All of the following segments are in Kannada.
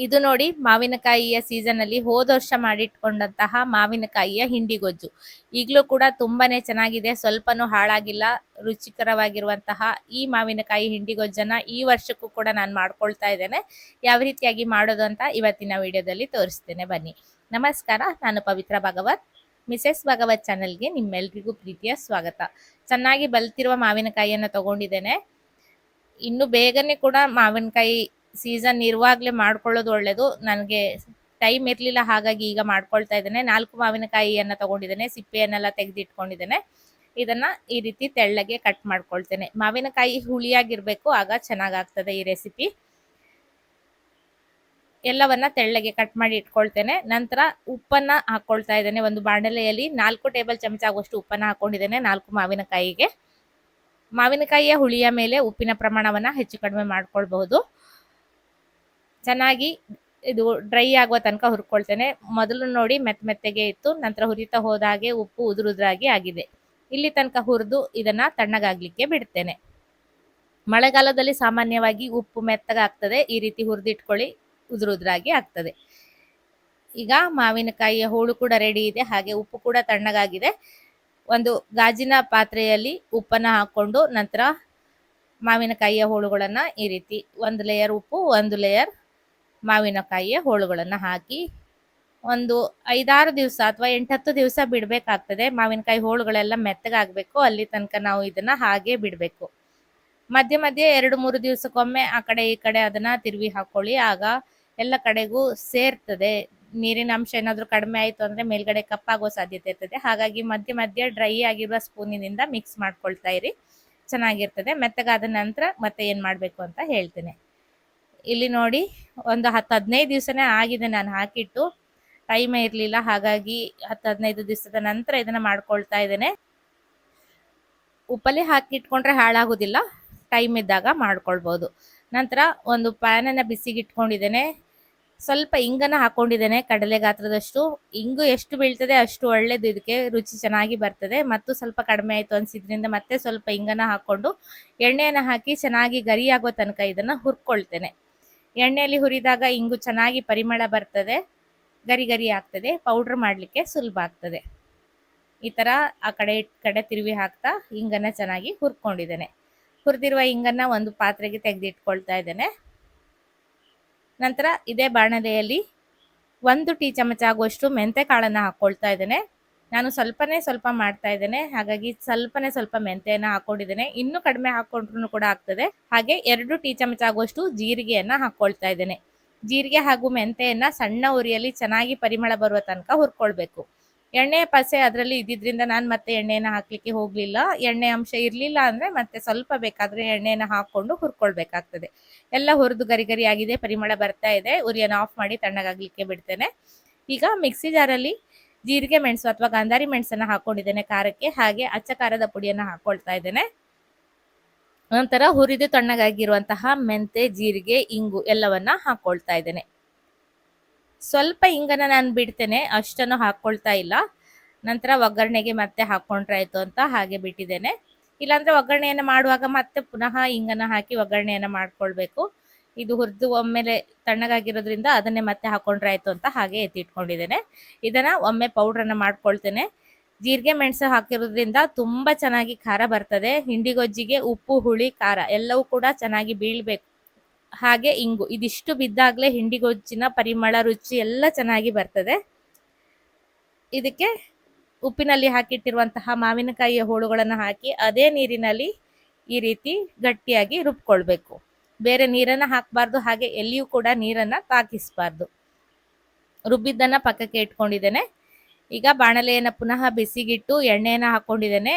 ಇದು ನೋಡಿ ಮಾವಿನಕಾಯಿಯ ಸೀಸನ್ ಅಲ್ಲಿ ಹೋದ ವರ್ಷ ಮಾಡಿಟ್ಕೊಂಡಂತಹ ಮಾವಿನಕಾಯಿಯ ಹಿಂಡಿಗೊಜ್ಜು. ಈಗಲೂ ಕೂಡ ತುಂಬಾನೇ ಚೆನ್ನಾಗಿದೆ, ಸ್ವಲ್ಪನೂ ಹಾಳಾಗಿಲ್ಲ. ರುಚಿಕರವಾಗಿರುವಂತಹ ಈ ಮಾವಿನಕಾಯಿ ಹಿಂಡಿಗೊಜ್ಜನ್ನ ಈ ವರ್ಷಕ್ಕೂ ಕೂಡ ನಾನು ಮಾಡ್ಕೊಳ್ತಾ ಇದ್ದೇನೆ. ಯಾವ ರೀತಿಯಾಗಿ ಮಾಡೋದು ಅಂತ ಇವತ್ತಿನ ವಿಡಿಯೋದಲ್ಲಿ ತೋರಿಸ್ತೇನೆ, ಬನ್ನಿ. ನಮಸ್ಕಾರ, ನಾನು ಪವಿತ್ರ ಭಾಗವತ್. ಮಿಸೆಸ್ ಭಾಗವತ್ ಚಾನೆಲ್ಗೆ ನಿಮ್ಮೆಲ್ರಿಗೂ ಪ್ರೀತಿಯ ಸ್ವಾಗತ. ಚೆನ್ನಾಗಿ ಬಲ್ತಿರುವ ಮಾವಿನಕಾಯಿಯನ್ನು ತಗೊಂಡಿದ್ದೇನೆ. ಇನ್ನು ಬೇಗನೆ ಕೂಡ ಮಾವಿನಕಾಯಿ ಸೀಸನ್ ಇರುವಾಗಲೇ ಮಾಡ್ಕೊಳ್ಳೋದು ಒಳ್ಳೇದು. ನನಗೆ ಟೈಮ್ ಇರಲಿಲ್ಲ, ಹಾಗಾಗಿ ಈಗ ಮಾಡ್ಕೊಳ್ತಾ ಇದ್ದೇನೆ. 4 ಮಾವಿನಕಾಯಿಯನ್ನು ತಗೊಂಡಿದ್ದೇನೆ, ಸಿಪ್ಪೆಯನ್ನೆಲ್ಲ ತೆಗೆದಿಟ್ಕೊಂಡಿದ್ದೇನೆ. ಇದನ್ನ ಈ ರೀತಿ ತೆಳ್ಳಗೆ ಕಟ್ ಮಾಡ್ಕೊಳ್ತೇನೆ. ಮಾವಿನಕಾಯಿ ಹುಳಿಯಾಗಿರ್ಬೇಕು, ಆಗ ಚೆನ್ನಾಗಾಗ್ತದೆ ಈ ರೆಸಿಪಿ. ಎಲ್ಲವನ್ನ ತೆಳ್ಳಗೆ ಕಟ್ ಮಾಡಿ ಇಟ್ಕೊಳ್ತೇನೆ. ನಂತರ ಉಪ್ಪನ್ನ ಹಾಕೊಳ್ತಾ ಇದ್ದೇನೆ. ಒಂದು ಬಾಣಲೆಯಲ್ಲಿ 4 ಟೇಬಲ್ ಚಮಚ ಆಗುವಷ್ಟು ಉಪ್ಪನ್ನ ಹಾಕೊಂಡಿದ್ದೇನೆ 4 ಮಾವಿನಕಾಯಿಗೆ. ಮಾವಿನಕಾಯಿಯ ಹುಳಿಯ ಮೇಲೆ ಉಪ್ಪಿನ ಪ್ರಮಾಣವನ್ನ ಹೆಚ್ಚು ಕಡಿಮೆ ಮಾಡ್ಕೊಳ್ಬಹುದು. ಚೆನ್ನಾಗಿ ಇದು ಡ್ರೈ ಆಗುವ ತನಕ ಹುರ್ಕೊಳ್ತೇನೆ. ಮೊದಲು ನೋಡಿ ಮೆತ್ತಗೆ ಇತ್ತು, ನಂತರ ಹುರಿತಾ ಹೋದ ಹಾಗೆ ಉಪ್ಪು ಉದುರುದ್ರಾಗಿ ಆಗಿದೆ. ಇಲ್ಲಿ ತನಕ ಹುರಿದು ಇದನ್ನ ತಣ್ಣಗಾಗ್ಲಿಕ್ಕೆ ಬಿಡ್ತೇನೆ. ಮಳೆಗಾಲದಲ್ಲಿ ಸಾಮಾನ್ಯವಾಗಿ ಉಪ್ಪು ಮೆತ್ತಗಾಗ್ತದೆ, ಈ ರೀತಿ ಹುರಿದಿಟ್ಕೊಳ್ಳಿ, ಉದುರುದ್ರಾಗಿ ಆಗ್ತದೆ. ಈಗ ಮಾವಿನಕಾಯಿಯ ಹೋಳು ಕೂಡ ರೆಡಿ ಇದೆ, ಹಾಗೆ ಉಪ್ಪು ಕೂಡ ತಣ್ಣಗಾಗಿದೆ. ಒಂದು ಗಾಜಿನ ಪಾತ್ರೆಯಲ್ಲಿ ಉಪ್ಪನ್ನ ಹಾಕೊಂಡು ನಂತರ ಮಾವಿನಕಾಯಿಯ ಹೋಳುಗಳನ್ನ ಈ ರೀತಿ 1 ಲೇಯರ್ ಉಪ್ಪು 1 ಲೇಯರ್ ಮಾವಿನಕಾಯಿಯ ಹೋಳುಗಳನ್ನ ಹಾಕಿ ಒಂದು 5-6 ದಿವಸ ಅಥವಾ 8-10 ದಿವಸ ಬಿಡ್ಬೇಕಾಗ್ತದೆ. ಮಾವಿನಕಾಯಿ ಹೋಳುಗಳೆಲ್ಲ ಮೆತ್ತಗಾಗಬೇಕು, ಅಲ್ಲಿ ತನಕ ನಾವು ಇದನ್ನ ಹಾಗೆ ಬಿಡಬೇಕು. ಮಧ್ಯೆ 2-3 ದಿವಸಕ್ಕೊಮ್ಮೆ ಆ ಕಡೆ ಈ ಕಡೆ ಅದನ್ನ ತಿರುವಿ ಹಾಕೊಳ್ಳಿ, ಆಗ ಎಲ್ಲ ಕಡೆಗೂ ಸೇರ್ತದೆ. ನೀರಿನ ಅಂಶ ಏನಾದರೂ ಕಡಿಮೆ ಆಯಿತು ಅಂದ್ರೆ ಮೇಲ್ಗಡೆ ಕಪ್ಪಾಗೋ ಸಾಧ್ಯತೆ ಇರ್ತದೆ. ಹಾಗಾಗಿ ಮಧ್ಯೆ ಡ್ರೈ ಆಗಿರುವ ಸ್ಪೂನಿನಿಂದ ಮಿಕ್ಸ್ ಮಾಡ್ಕೊಳ್ತಾ ಇರಿ, ಚೆನ್ನಾಗಿರ್ತದೆ. ಮೆತ್ತಗಾದ ನಂತರ ಮತ್ತೆ ಏನ್ ಮಾಡ್ಬೇಕು ಅಂತ ಹೇಳ್ತೇನೆ. ಇಲ್ಲಿ ನೋಡಿ ಒಂದು 10-15 ದಿವಸನೇ ಆಗಿದೆ ನಾನು ಹಾಕಿಟ್ಟು, ಟೈಮೇ ಇರಲಿಲ್ಲ, ಹಾಗಾಗಿ 10-15 ದಿವಸದ ನಂತರ ಇದನ್ನ ಮಾಡ್ಕೊಳ್ತಾ ಇದ್ದೇನೆ. ಉಪ್ಪಲ್ಲಿ ಹಾಕಿಟ್ಕೊಂಡ್ರೆ ಹಾಳಾಗೋದಿಲ್ಲ, ಟೈಮ್ ಇದ್ದಾಗ ಮಾಡ್ಕೊಳ್ಬಹುದು. ನಂತರ ಒಂದು ಪ್ಯಾನನ್ನು ಬಿಸಿಗೆ ಇಟ್ಕೊಂಡಿದ್ದೇನೆ. ಸ್ವಲ್ಪ ಇಂಗನ್ನ ಹಾಕೊಂಡಿದ್ದೇನೆ, ಕಡಲೆ ಗಾತ್ರದಷ್ಟು. ಇಂಗು ಎಷ್ಟು ಬೀಳ್ತದೆ ಅಷ್ಟು ಒಳ್ಳೇದು, ಇದಕ್ಕೆ ರುಚಿ ಚೆನ್ನಾಗಿ ಬರ್ತದೆ. ಮತ್ತು ಸ್ವಲ್ಪ ಕಡಿಮೆ ಆಯಿತು ಅನ್ಸಿದ್ರಿಂದ ಮತ್ತೆ ಸ್ವಲ್ಪ ಇಂಗನ್ನ ಹಾಕೊಂಡು ಎಣ್ಣೆಯನ್ನು ಹಾಕಿ ಚೆನ್ನಾಗಿ ಗರಿ ಆಗೋ ತನಕ ಇದನ್ನ ಹುರ್ಕೊಳ್ತೇನೆ. ಎಣ್ಣೆಯಲ್ಲಿ ಹುರಿದಾಗ ಇಂಗು ಚೆನ್ನಾಗಿ ಪರಿಮಳ ಬರ್ತದೆ, ಗರಿ ಆಗ್ತದೆ, ಪೌಡ್ರ್ ಮಾಡಲಿಕ್ಕೆ ಸುಲಭ ಆಗ್ತದೆ. ಈ ತರ ಆ ಕಡೆ ತಿರುವಿ ಹಾಕ್ತಾ ಇಂಗನ್ನ ಚೆನ್ನಾಗಿ ಹುರ್ಕೊಂಡಿದ್ದೇನೆ. ಹುರಿದಿರುವ ಇಂಗನ್ನ ಒಂದು ಪಾತ್ರೆಗೆ ತೆಗೆದಿಟ್ಕೊಳ್ತಾ ಇದ್ದೇನೆ. ನಂತರ ಇದೇ ಬಾಣಲೆಯಲ್ಲಿ 1 ಟೀ ಚಮಚ ಆಗುವಷ್ಟು ಮೆಂತೆ ಕಾಳನ್ನ ಹಾಕೊಳ್ತಾ ಇದ್ದೇನೆ. ನಾನು ಸ್ವಲ್ಪ ಮಾಡ್ತಾ ಇದ್ದೇನೆ, ಹಾಗಾಗಿ ಸ್ವಲ್ಪ ಮೆಂತೆಯನ್ನ ಹಾಕೊಂಡಿದ್ದೇನೆ. ಇನ್ನೂ ಕಡಿಮೆ ಹಾಕೊಂಡ್ರು ಕೂಡ ಆಗ್ತದೆ. ಹಾಗೆ 2 ಟೀ ಚಮಚ ಆಗುವಷ್ಟು ಜೀರಿಗೆಯನ್ನ ಹಾಕೊಳ್ತಾ ಇದ್ದೇನೆ. ಜೀರಿಗೆ ಹಾಗೂ ಮೆಂತೆಯನ್ನ ಸಣ್ಣ ಉರಿಯಲ್ಲಿ ಚೆನ್ನಾಗಿ ಪರಿಮಳ ಬರುವ ತನಕ ಹುರ್ಕೊಳ್ಬೇಕು. ಎಣ್ಣೆ ಪಸೆ ಅದರಲ್ಲಿ ಇದ್ದಿದ್ರಿಂದ ನಾನು ಮತ್ತೆ ಎಣ್ಣೆಯನ್ನ ಹಾಕ್ಲಿಕ್ಕೆ ಹೋಗ್ಲಿಲ್ಲ. ಎಣ್ಣೆ ಅಂಶ ಇರ್ಲಿಲ್ಲ ಅಂದ್ರೆ ಮತ್ತೆ ಸ್ವಲ್ಪ ಬೇಕಾದ್ರೆ ಎಣ್ಣೆಯನ್ನ ಹಾಕೊಂಡು ಹುರ್ಕೊಳ್ಬೇಕಾಗ್ತದೆ. ಎಲ್ಲ ಹುರಿದು ಗರಿ ಆಗಿದೆ, ಪರಿಮಳ ಬರ್ತಾ ಇದೆ. ಉರಿಯನ್ನು ಆಫ್ ಮಾಡಿ ತಣ್ಣಗಾಗ್ಲಿಕ್ಕೆ ಬಿಡ್ತೇನೆ. ಈಗ ಮಿಕ್ಸಿ ಜಾರಲ್ಲಿ ಜೀರಿಗೆ ಮೆಣಸು ಅಥವಾ ಗಾಂಧಾರಿ ಮೆಣಸನ್ನ ಹಾಕೊಂಡಿದ್ದೇನೆ ಖಾರಕ್ಕೆ. ಹಾಗೆ ಅಚ್ಚ ಖಾರದ ಪುಡಿಯನ್ನ ಹಾಕೊಳ್ತಾ ಇದ್ದೇನೆ. ನಂತರ ಹುರಿದು ತಣ್ಣಗಾಗಿರುವಂತಹ ಮೆಂತೆ, ಜೀರಿಗೆ, ಇಂಗು ಎಲ್ಲವನ್ನ ಹಾಕೊಳ್ತಾ ಇದ್ದೇನೆ. ಸ್ವಲ್ಪ ಇಂಗನ್ನ ನಾನು ಬಿಡ್ತೇನೆ, ಅಷ್ಟನ್ನು ಹಾಕೊಳ್ತಾ ಇಲ್ಲ. ನಂತರ ಒಗ್ಗರಣೆಗೆ ಮತ್ತೆ ಹಾಕೊಂಡ್ರೆ ಆಯ್ತು ಅಂತ ಹಾಗೆ ಬಿಟ್ಟಿದ್ದೇನೆ. ಇಲ್ಲಾಂದ್ರೆ ಒಗ್ಗರಣೆಯನ್ನು ಮಾಡುವಾಗ ಮತ್ತೆ ಪುನಃ ಇಂಗನ್ನ ಹಾಕಿ ಒಗ್ಗರಣೆಯನ್ನ ಮಾಡ್ಕೊಳ್ಬೇಕು. ಇದು ಹುರಿದು ಒಮ್ಮೆಲೆ ತಣ್ಣಗಾಗಿರೋದ್ರಿಂದ ಅದನ್ನೇ ಮತ್ತೆ ಹಾಕೊಂಡ್ರೆ ಆಯ್ತು ಅಂತ ಹಾಗೆ ಎತ್ತಿಟ್ಕೊಂಡಿದ್ದೇನೆ. ಇದನ್ನ ಒಮ್ಮೆ ಪೌಡ್ರನ್ನ ಮಾಡ್ಕೊಳ್ತೇನೆ. ಜೀರಿಗೆ ಮೆಣಸು ಹಾಕಿರೋದ್ರಿಂದ ತುಂಬಾ ಚೆನ್ನಾಗಿ ಖಾರ ಬರ್ತದೆ. ಹಿಂಡಿಗೊಜ್ಜಿಗೆ ಉಪ್ಪು, ಹುಳಿ, ಖಾರ ಎಲ್ಲವೂ ಕೂಡ ಚೆನ್ನಾಗಿ ಬೀಳ್ಬೇಕು. ಹಾಗೆ ಇಂಗು ಇದಿಷ್ಟು ಬಿದ್ದಾಗ್ಲೇ ಹಿಂಡಿಗೊಜ್ಜಿನ ಪರಿಮಳ, ರುಚಿ ಎಲ್ಲ ಚೆನ್ನಾಗಿ ಬರ್ತದೆ. ಇದಕ್ಕೆ ಉಪ್ಪಿನಲ್ಲಿ ಹಾಕಿಟ್ಟಿರುವಂತಹ ಮಾವಿನಕಾಯಿಯ ಹೋಳುಗಳನ್ನು ಹಾಕಿ ಅದೇ ನೀರಿನಲ್ಲಿ ಈ ರೀತಿ ಗಟ್ಟಿಯಾಗಿ ರುಬ್ಕೊಳ್ಬೇಕು. ಬೇರೆ ನೀರನ್ನ ಹಾಕಬಾರ್ದು, ಹಾಗೆ ಎಲ್ಲಿಯೂ ಕೂಡ ನೀರನ್ನ ತಾಕಿಸಬಾರ್ದು. ರುಬ್ಬಿದ್ದನ್ನ ಪಕ್ಕಕ್ಕೆ ಇಟ್ಕೊಂಡಿದ್ದೇನೆ. ಈಗ ಬಾಣಲೆಯನ್ನ ಪುನಃ ಬಿಸಿಗಿಟ್ಟು ಎಣ್ಣೆಯನ್ನ ಹಾಕೊಂಡಿದ್ದೇನೆ.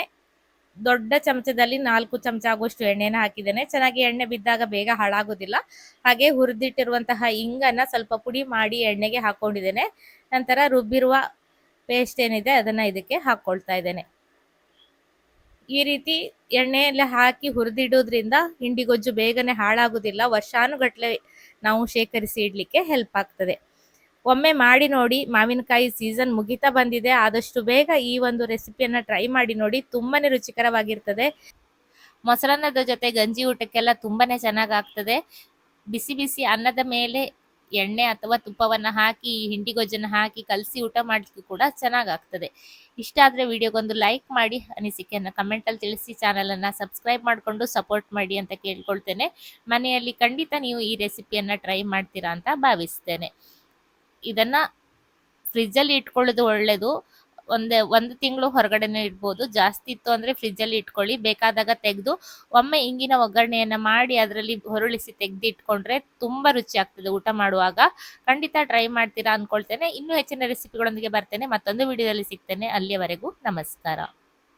ದೊಡ್ಡ ಚಮಚದಲ್ಲಿ 4 ಚಮಚ ಆಗುವಷ್ಟು ಎಣ್ಣೆನ ಹಾಕಿದ್ದೇನೆ. ಚೆನ್ನಾಗಿ ಎಣ್ಣೆ ಬಿದ್ದಾಗ ಬೇಗ ಹಾಳಾಗೋದಿಲ್ಲ. ಹಾಗೆ ಹುರಿದಿಟ್ಟಿರುವಂತಹ ಇಂಗನ್ನ ಸ್ವಲ್ಪ ಪುಡಿ ಮಾಡಿ ಎಣ್ಣೆಗೆ ಹಾಕೊಂಡಿದ್ದೇನೆ. ನಂತರ ರುಬ್ಬಿರುವ ಪೇಸ್ಟ್ ಏನಿದೆ ಅದನ್ನ ಇದಕ್ಕೆ ಹಾಕೊಳ್ತಾ ಇದ್ದೇನೆ. ಈ ರೀತಿ ಎಣ್ಣೆಯಲ್ಲಿ ಹಾಕಿ ಹುರಿದಿಡೋದ್ರಿಂದ ಹಿಂಡಿಗೊಜ್ಜು ಬೇಗನೆ ಹಾಳಾಗುದಿಲ್ಲ. ವರ್ಷಾನುಗಟ್ಲೆ ನಾವು ಶೇಖರಿಸಿ ಇಡ್ಲಿಕ್ಕೆ ಹೆಲ್ಪ್ ಆಗ್ತದೆ. ಒಮ್ಮೆ ಮಾಡಿ ನೋಡಿ. ಮಾವಿನಕಾಯಿ ಸೀಸನ್ ಮುಗಿತಾ ಬಂದಿದೆ. ಆದಷ್ಟು ಬೇಗ ಈ ಒಂದು ರೆಸಿಪಿಯನ್ನ ಟ್ರೈ ಮಾಡಿ ನೋಡಿ, ತುಂಬಾನೇ ರುಚಿಕರವಾಗಿರ್ತದೆ. ಮೊಸರನ್ನದ ಜೊತೆ ಗಂಜಿ ಊಟಕ್ಕೆಲ್ಲ ತುಂಬಾನೇ ಚೆನ್ನಾಗಾಗ್ತದೆ. ಬಿಸಿ ಬಿಸಿ ಅನ್ನದ ಮೇಲೆ ಎಣ್ಣೆ ಅಥವಾ ತುಪ್ಪವನ್ನ ಹಾಕಿ ಈ ಹಿಂಡಿ ಗೊಜ್ಜನ್ನ ಹಾಕಿ ಕಲಸಿ ಊಟ ಮಾಡ್ಲಿಕ್ಕೂ ಕೂಡ ಚೆನ್ನಾಗಾಗ್ತದೆ. ಇಷ್ಟ ಆದ್ರೆ ವಿಡಿಯೋಗೊಂದು ಲೈಕ್ ಮಾಡಿ, ಅನಿಸಿಕೆಯನ್ನ ಕಮೆಂಟ್ ಅಲ್ಲಿ ತಿಳಿಸಿ, ಚಾನಲ್ ಅನ್ನ ಸಬ್ಸ್ಕ್ರೈಬ್ ಮಾಡ್ಕೊಂಡು ಸಪೋರ್ಟ್ ಮಾಡಿ ಅಂತ ಕೇಳ್ಕೊಳ್ತೇನೆ. ಮನೆಯಲ್ಲಿ ಖಂಡಿತ ನೀವು ಈ ರೆಸಿಪಿಯನ್ನ ಟ್ರೈ ಮಾಡ್ತೀರಾ ಅಂತ ಭಾವಿಸ್ತೇನೆ. ಇದನ್ನ ಫ್ರಿಜ್ ಅಲ್ಲಿ ಇಟ್ಕೊಳ್ಳೋದು ಒಳ್ಳೇದು. ಒಂದು ತಿಂಗಳು ಹೊರಗಡೆನೆ ಇಡ್ಬೋದು. ಜಾಸ್ತಿ ಇತ್ತು ಅಂದ್ರೆ ಫ್ರಿಜ್ ಅಲ್ಲಿ ಇಟ್ಕೊಳ್ಳಿ. ಬೇಕಾದಾಗ ತೆಗೆದು ಒಮ್ಮೆ ಇಂಗಿನ ಒಗ್ಗರಣೆಯನ್ನ ಮಾಡಿ ಅದರಲ್ಲಿ ಹೊರಳಿಸಿ ತೆಗೆದು ಇಟ್ಕೊಂಡ್ರೆ ತುಂಬಾ ರುಚಿ ಆಗ್ತದೆ ಊಟ ಮಾಡುವಾಗ. ಖಂಡಿತ ಟ್ರೈ ಮಾಡ್ತೀರಾ ಅನ್ಕೊಳ್ತೇನೆ. ಇನ್ನೂ ಹೆಚ್ಚಿನ ರೆಸಿಪಿಗಳೊಂದಿಗೆ ಬರ್ತೇನೆ. ಮತ್ತೊಂದು ವಿಡಿಯೋದಲ್ಲಿ ಸಿಗ್ತೇನೆ. ಅಲ್ಲಿಯವರೆಗೂ ನಮಸ್ಕಾರ.